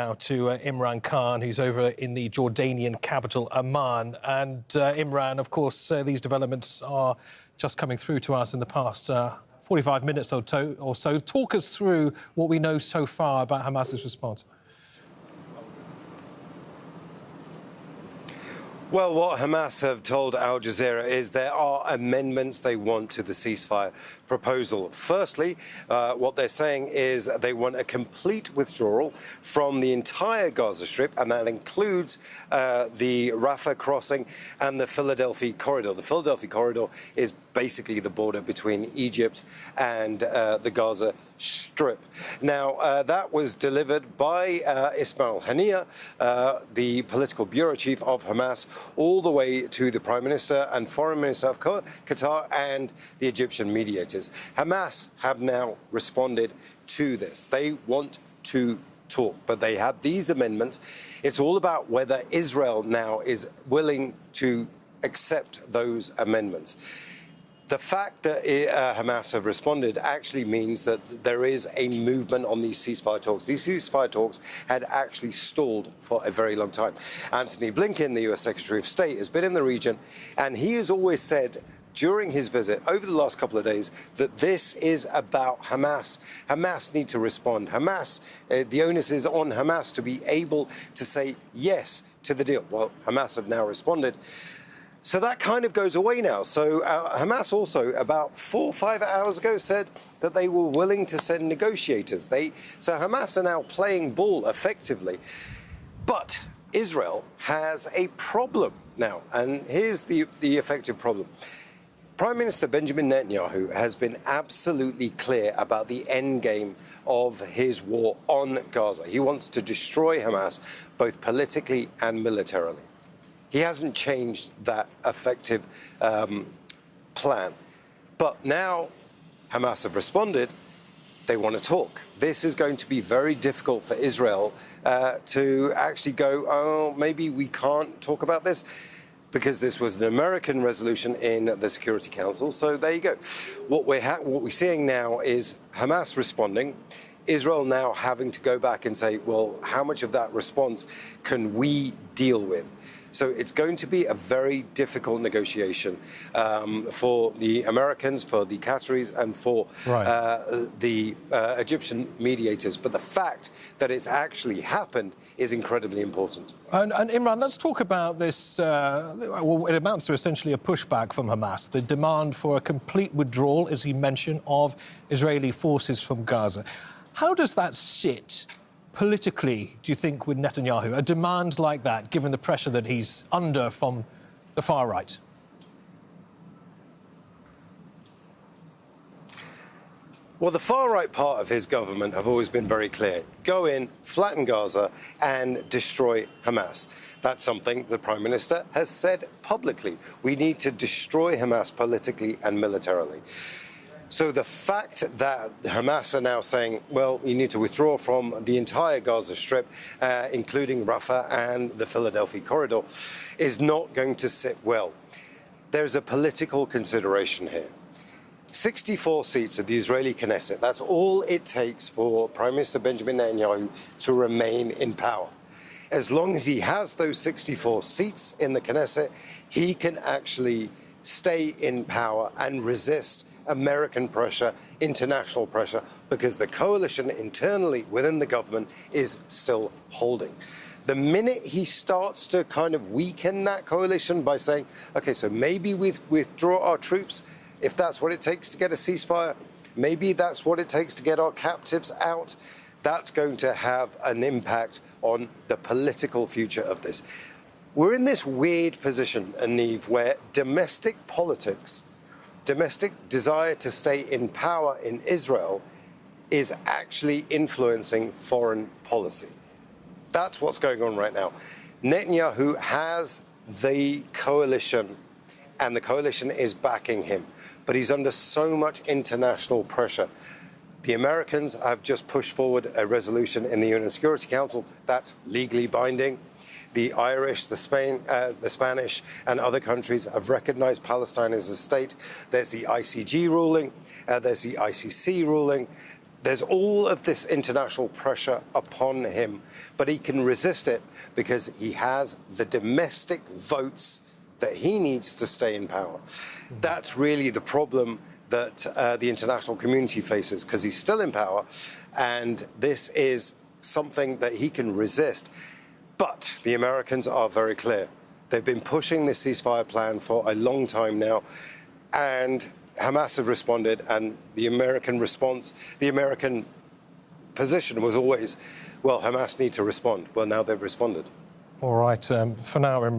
Now to Imran Khan, who's over in the Jordanian capital, Amman. And Imran, of course, these developments are just coming through to us in the past 45 minutes or so. Talk us through what we know so far about Hamas's response. Well, what Hamas have told Al Jazeera is there are amendments they want to the ceasefire proposal. Firstly, what they're saying is they want a complete withdrawal from the entire Gaza Strip, and that includes the Rafah Crossing and the Philadelphia Corridor. The Philadelphia Corridor is basically the border between Egypt and the Gaza Strip. Now, that was delivered by Ismail Haniyeh, the Political Bureau Chief of Hamas, all the way to the Prime Minister and Foreign Minister of Qatar and the Egyptian mediators. Hamas have now responded to this. They want to talk, but they have these amendments. It's all about whether Israel now is willing to accept those amendments. The fact that Hamas have responded actually means that there is a movement on these ceasefire talks. These ceasefire talks had actually stalled for a very long time. Antony Blinken, the US Secretary of State, has been in the region, and he has always said during his visit over the last couple of days that this is about Hamas. Hamas need to respond. Hamas, the onus is on Hamas to be able to say yes to the deal. Well, Hamas have now responded. So that kind of goes away now. So Hamas also, about 4 or 5 hours ago, said that they were willing to send negotiators. So Hamas are now playing ball effectively. But Israel has a problem now, and here's the effective problem. Prime Minister Benjamin Netanyahu has been absolutely clear about the end game of his war on Gaza. He wants to destroy Hamas, both politically and militarily. He hasn't changed that effective plan. But now Hamas have responded. They want to talk. This is going to be very difficult for Israel to actually go, oh, maybe we can't talk about this, because this was an American resolution in the Security Council. So there you go. What we're seeing now is Hamas responding, Israel now having to go back and say, well, how much of that response can we deal with? So it's going to be a very difficult negotiation for the Americans, for the Qataris, and for the Egyptian mediators. But the fact that it's actually happened is incredibly important. And Imran, let's talk about this. Well, it amounts to essentially a pushback from Hamas, the demand for a complete withdrawal, as you mentioned, of Israeli forces from Gaza. How does that sit politically, do you think, with Netanyahu, a demand like that, given the pressure that he's under from the far right? Well, the far-right part of his government have always been very clear. Go in, flatten Gaza, and destroy Hamas. That's something the Prime Minister has said publicly. We need to destroy Hamas politically and militarily. So the fact that Hamas are now saying, well, you need to withdraw from the entire Gaza Strip, including Rafah and the Philadelphia Corridor, is not going to sit well. There's a political consideration here. 64 seats of the Israeli Knesset, that's all it takes for Prime Minister Benjamin Netanyahu to remain in power. As long as he has those 64 seats in the Knesset, he can actually stay in power and resist American pressure, international pressure, because the coalition internally within the government is still holding. The minute he starts to kind of weaken that coalition by saying, OK, so maybe we withdraw our troops, if that's what it takes to get a ceasefire, maybe that's what it takes to get our captives out, that's going to have an impact on the political future of this. We're in this weird position, Aniv, where domestic politics, domestic desire to stay in power in Israel is actually influencing foreign policy. That's what's going on right now. Netanyahu has the coalition, and the coalition is backing him, but he's under so much international pressure. The Americans have just pushed forward a resolution in the UN Security Council that's legally binding. The Irish, the Spanish, and other countries have recognized Palestine as a state. There's the ICG ruling, there's the ICC ruling. There's all of this international pressure upon him, but he can resist it because he has the domestic votes that he needs to stay in power. That's really the problem that the international community faces, because he's still in power, and this is something that he can resist. But the Americans are very clear. They've been pushing this ceasefire plan for a long time now, and Hamas have responded, and the American response, the American position was always, well, Hamas need to respond. Well, now they've responded. All right, for now, Imran.